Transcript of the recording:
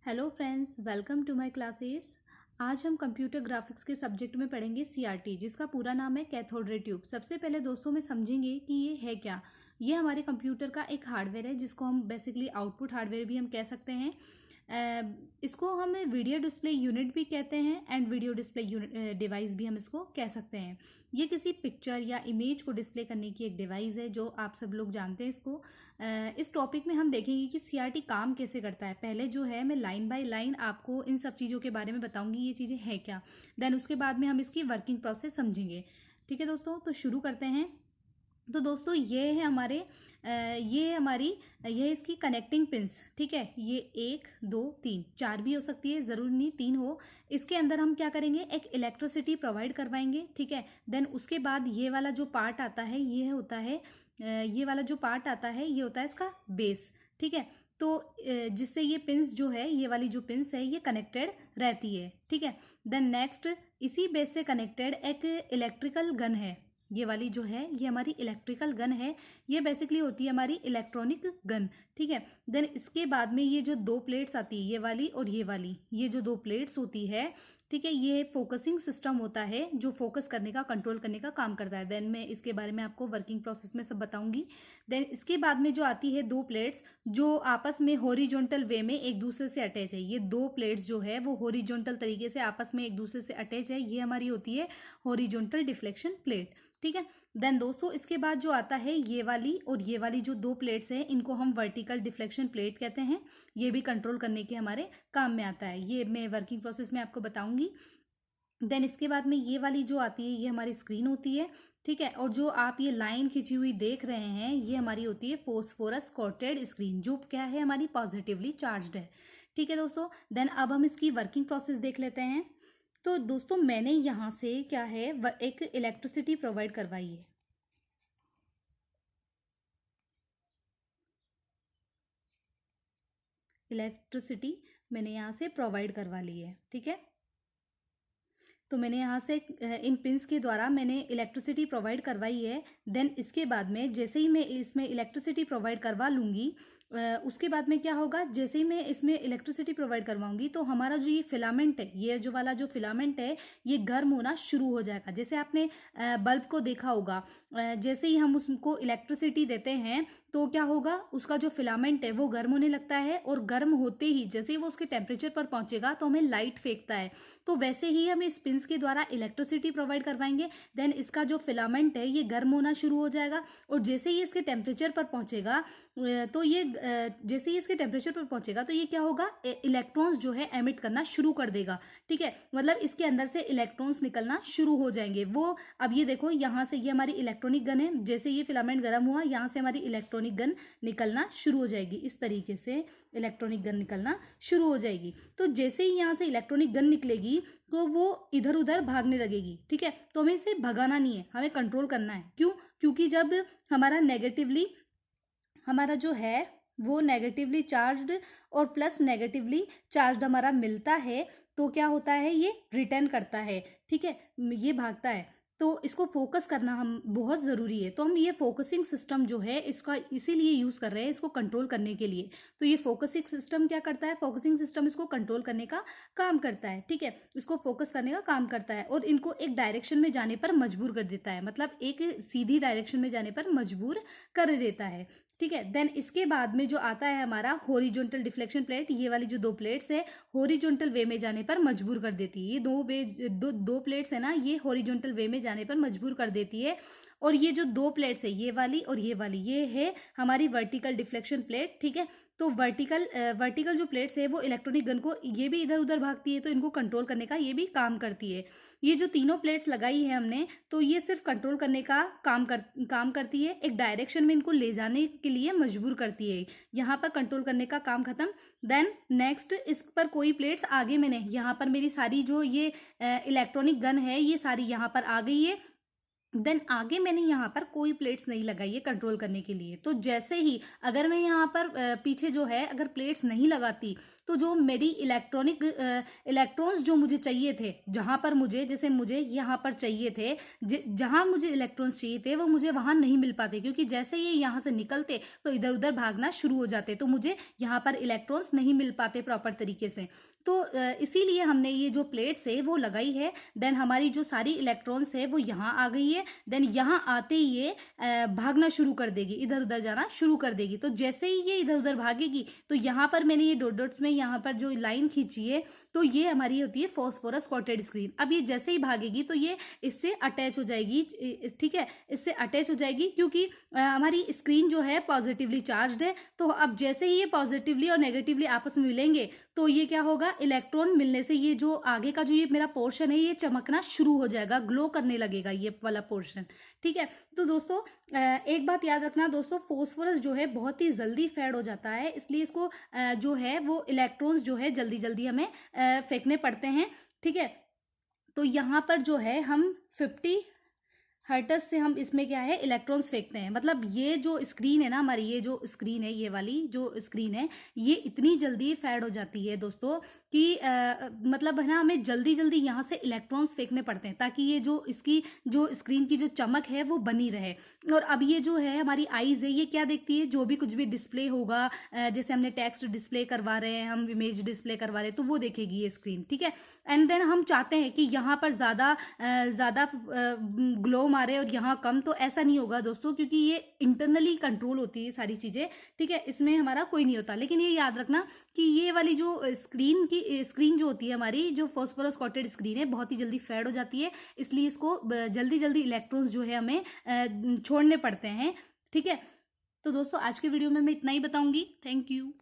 Hello friends, welcome to my classes. आज हम computer graphics के सब्जेक्ट में पढ़ेंगे सीआरटी, जिसका पूरा नाम है कैथोड रे ट्यूब। सबसे पहले दोस्तों में समझेंगे कि ये है क्या। ये हमारे कंप्यूटर का एक हार्डवेयर है, जिसको हम बेसिकली आउटपुट हार्डवेयर भी हम कह सकते हैं। इसको हम वीडियो डिस्प्ले यूनिट भी कहते हैं एंड वीडियो डिस्प्ले डिवाइस भी हम इसको कह सकते हैं। ये किसी पिक्चर या इमेज को डिस्प्ले करने की एक डिवाइस है, जो आप सब लोग जानते हैं इसको। इस टॉपिक में हम देखेंगे कि सीआरटी काम कैसे करता है। पहले जो है मैं लाइन बाय लाइन आपको इन सब चीज़ों के बारे में बताऊंगी, ये चीज़ें हैं क्या। देन उसके बाद में हम इसकी वर्किंग प्रोसेस समझेंगे। ठीक है दोस्तों, तो शुरू करते हैं। तो दोस्तों ये है हमारे ये इसकी कनेक्टिंग पिंस। ठीक है, ये 1 2 3 4 भी हो सकती है, ज़रूर नहीं 3 हो। इसके अंदर हम क्या करेंगे, एक इलेक्ट्रिसिटी प्रोवाइड करवाएंगे। ठीक है, देन उसके बाद ये वाला जो पार्ट आता है ये होता है ये वाला जो पार्ट आता है ये होता है इसका बेस। ठीक है, तो जिससे ये पिंस जो है, ये वाली जो पिंस है ये कनेक्टेड रहती है। ठीक है, देन नेक्स्ट इसी बेस से कनेक्टेड एक इलेक्ट्रिकल गन है। ये वाली जो है ये हमारी इलेक्ट्रिकल गन है। ये बेसिकली होती है हमारी इलेक्ट्रॉनिक गन। ठीक है, देन इसके बाद में ये जो दो प्लेट्स आती है, ये वाली और ये वाली, ये जो दो प्लेट्स होती है, ठीक है, ये फोकसिंग सिस्टम होता है जो फोकस करने का, कंट्रोल करने का काम करता है। देन मैं इसके बारे में आपको वर्किंग प्रोसेस में सब बताऊंगी। देन इसके बाद में जो आती है दो प्लेट्स जो आपस में हॉरिजॉन्टल वे में एक दूसरे से अटैच है। ये दो प्लेट्स जो है वो हॉरिजॉन्टल तरीके से आपस में एक दूसरे से अटैच है। ये हमारी होती है हॉरिजॉन्टल डिफ्लेक्शन प्लेट। ठीक है, देन दोस्तों इसके बाद जो आता है ये वाली और ये वाली जो दो प्लेट्स हैं, इनको हम वर्टिकल डिफ्लेक्शन प्लेट कहते हैं। ये भी कंट्रोल करने के हमारे काम में आता है। ये मैं वर्किंग प्रोसेस में आपको बताऊंगी। देन इसके बाद में ये वाली जो आती है ये हमारी स्क्रीन होती है। ठीक है, और जो आप ये लाइन खींची हुई देख रहे हैं ये हमारी होती है फोस्फोरस कोटेड स्क्रीन, जो क्या है हमारी पॉजिटिवली चार्ज्ड है। ठीक है दोस्तों, देन अब हम इसकी वर्किंग प्रोसेस देख लेते हैं। तो दोस्तों मैंने यहाँ से क्या है एक इलेक्ट्रिसिटी प्रोवाइड करवाई है। इलेक्ट्रिसिटी मैंने यहाँ से प्रोवाइड करवा ली है। ठीक है, तो मैंने यहाँ से इन पिंस के द्वारा मैंने इलेक्ट्रिसिटी प्रोवाइड करवाई है। देन इसके बाद में जैसे ही मैं इसमें इलेक्ट्रिसिटी प्रोवाइड करवा लूँगी, उसके बाद में क्या होगा, जैसे ही मैं इसमें इलेक्ट्रिसिटी प्रोवाइड करवाऊंगी तो हमारा जो ये फिलामेंट है, ये जो वाला जो फिलामेंट है ये गर्म होना शुरू हो जाएगा। जैसे आपने बल्ब को देखा होगा, जैसे ही हम उसको इलेक्ट्रिसिटी देते हैं तो क्या होगा, उसका जो फिलामेंट है वो गर्म होने लगता है, और गर्म होते ही जैसे ही वो उसके टेम्परेचर पर पहुंचेगा तो हमें लाइट फेंकता है। तो वैसे ही हम इस पिंस के द्वारा इलेक्ट्रिसिटी प्रोवाइड करवाएंगे। देन इसका जो फिलामेंट है ये गर्म होना शुरू हो जाएगा, और जैसे ही इसके टेम्परेचर पर पहुंचेगा तो ये जैसे ही इसके टेम्परेचर पर पहुंचेगा तो ये क्या होगा, इलेक्ट्रॉन्स जो है एमिट करना शुरू कर देगा। ठीक है, मतलब इसके अंदर से इलेक्ट्रॉन्स निकलना शुरू हो जाएंगे। वो अब ये देखो, यहाँ से ये हमारी इलेक्ट्रॉनिक गन है, जैसे ये फिलामेंट गर्म हुआ यहाँ से हमारी इलेक्ट्रॉनिक गन निकलना शुरू हो जाएगी। इस तरीके से इलेक्ट्रॉनिक गन निकलना शुरू हो जाएगी। तो जैसे ही यहाँ से इलेक्ट्रॉनिक गन निकलेगी तो वो इधर उधर भागने लगेगी। ठीक है, तो हमें इसे भगाना नहीं है, हमें कंट्रोल करना है। क्यों? क्योंकि जब हमारा जो है वो नेगेटिवली चार्ज्ड और प्लस नेगेटिवली चार्ज्ड हमारा मिलता है तो क्या होता है, ये रिटर्न करता है। ठीक है, ये भागता है। तो इसको फोकस करना हम बहुत ज़रूरी है। तो हम ये फोकसिंग सिस्टम जो है इसका इसीलिए यूज़ कर रहे हैं, इसको कंट्रोल करने के लिए। तो ये फोकसिंग सिस्टम क्या करता है, फोकसिंग सिस्टम इसको कंट्रोल करने का काम करता है। ठीक है, इसको फोकस करने का काम करता है और इनको एक डायरेक्शन में जाने पर मजबूर कर देता है, मतलब एक सीधी डायरेक्शन में जाने पर मजबूर कर देता है। ठीक है, देन इसके बाद में जो आता है हमारा हॉरिजॉन्टल डिफ्लेक्शन प्लेट, ये वाली जो दो प्लेट्स है हॉरिजॉन्टल वे में जाने पर मजबूर कर देती है। ये दो प्लेट्स है ना, ये हॉरिजॉन्टल वे में जाने पर मजबूर कर देती है। और ये जो दो प्लेट्स है, ये वाली और ये वाली, ये है हमारी वर्टिकल डिफ्लेक्शन प्लेट। ठीक है, तो वर्टिकल जो प्लेट्स है वो इलेक्ट्रॉनिक गन को, ये भी इधर उधर भागती है तो इनको कंट्रोल करने का ये भी काम करती है। ये जो तीनों प्लेट्स लगाई है हमने, तो ये सिर्फ कंट्रोल करने का काम करती है, एक डायरेक्शन में इनको ले जाने के लिए मजबूर करती है। यहाँ पर कंट्रोल करने का काम खत्म। देन नेक्स्ट इस पर कोई प्लेट्स आगे मैंने, यहाँ पर मेरी सारी जो ये इलेक्ट्रॉनिक गन है ये सारी यहाँ पर आ गई है। देन आगे मैंने यहाँ पर कोई प्लेट्स नहीं लगाई है कंट्रोल करने के लिए। तो जैसे ही अगर मैं यहाँ पर पीछे जो है अगर प्लेट्स नहीं लगाती तो जो मेरी इलेक्ट्रॉन्स जो मुझे चाहिए थे, जहां पर मुझे, जैसे मुझे यहाँ पर चाहिए थे, जहां मुझे इलेक्ट्रॉन्स चाहिए थे वो मुझे वहां नहीं मिल पाते, क्योंकि जैसे ये यहाँ से निकलते तो इधर उधर भागना शुरू हो जाते, तो मुझे यहाँ पर इलेक्ट्रॉन्स नहीं मिल पाते प्रॉपर तरीके से। तो इसीलिए हमने ये जो प्लेट्स है वो लगाई है। देन हमारी जो सारी इलेक्ट्रॉन्स है वो यहाँ आ गई है। देन यहाँ आते ही ये भागना शुरू कर देगी, इधर उधर जाना शुरू कर देगी। तो जैसे ही ये इधर उधर भागेगी तो यहाँ पर मैंने ये डॉट डॉट्स में यहाँ पर जो लाइन खींची है, तो ये हमारी होती है फॉस्फोरस कॉटेड स्क्रीन। अब ये जैसे ही भागेगी तो ये इससे अटैच हो जाएगी, ठीक है, इससे अटैच हो जाएगी, क्योंकि हमारी स्क्रीन जो है पॉजिटिवली चार्ज्ड है। तो अब जैसे ही ये पॉजिटिवली और नेगेटिवली आपस में मिलेंगे तो ये क्या होगा, इलेक्ट्रॉन मिलने से ये जो आगे का जो ये मेरा पोर्शन है ये चमकना शुरू हो जाएगा, ग्लो करने लगेगा ये वाला पोर्शन, ठीक है। तो दोस्तों एक बात याद रखना दोस्तों, फॉस्फोरस जो है बहुत ही जल्दी फेड हो जाता है, इसलिए इसको जो है वो इलेक्ट्रॉन्स जो है जल्दी जल्दी हमें फेंकने पड़ते हैं, ठीक है। तो यहाँ पर जो है हम 50 हर्ट्ज से हम इसमें क्या है इलेक्ट्रॉन्स फेंकते हैं। मतलब ये जो स्क्रीन है ना हमारी, ये जो स्क्रीन है, ये वाली जो स्क्रीन है, ये इतनी जल्दी फेड हो जाती है दोस्तों कि मतलब है ना, हमें जल्दी जल्दी यहाँ से इलेक्ट्रॉन्स फेंकने पड़ते हैं ताकि ये जो इसकी जो स्क्रीन की जो चमक है वो बनी रहे। और अब ये जो है हमारी आईज है, ये क्या देखती है, जो भी कुछ भी डिस्प्ले होगा, जैसे हमने टेक्स्ट डिस्प्ले करवा रहे हैं, हम इमेज डिस्प्ले करवा रहे हैं, तो वो देखेगी ये स्क्रीन, ठीक है। एंड देन हम चाहते हैं कि यहाँ पर ज़्यादा ग्लो मारे और यहाँ कम, तो ऐसा नहीं होगा दोस्तों, क्योंकि ये इंटरनली कंट्रोल होती है सारी चीज़ें, ठीक है, इसमें हमारा कोई नहीं होता। लेकिन ये याद रखना कि ये वाली जो स्क्रीन जो होती है हमारी, जो फॉस्फोरस कॉटेड स्क्रीन है, बहुत ही जल्दी फेड हो जाती है, इसलिए इसको जल्दी जल्दी इलेक्ट्रॉन्स जो है हमें छोड़ने पड़ते हैं, ठीक है। तो दोस्तों आज के वीडियो में मैं इतना ही बताऊंगी। Thank you.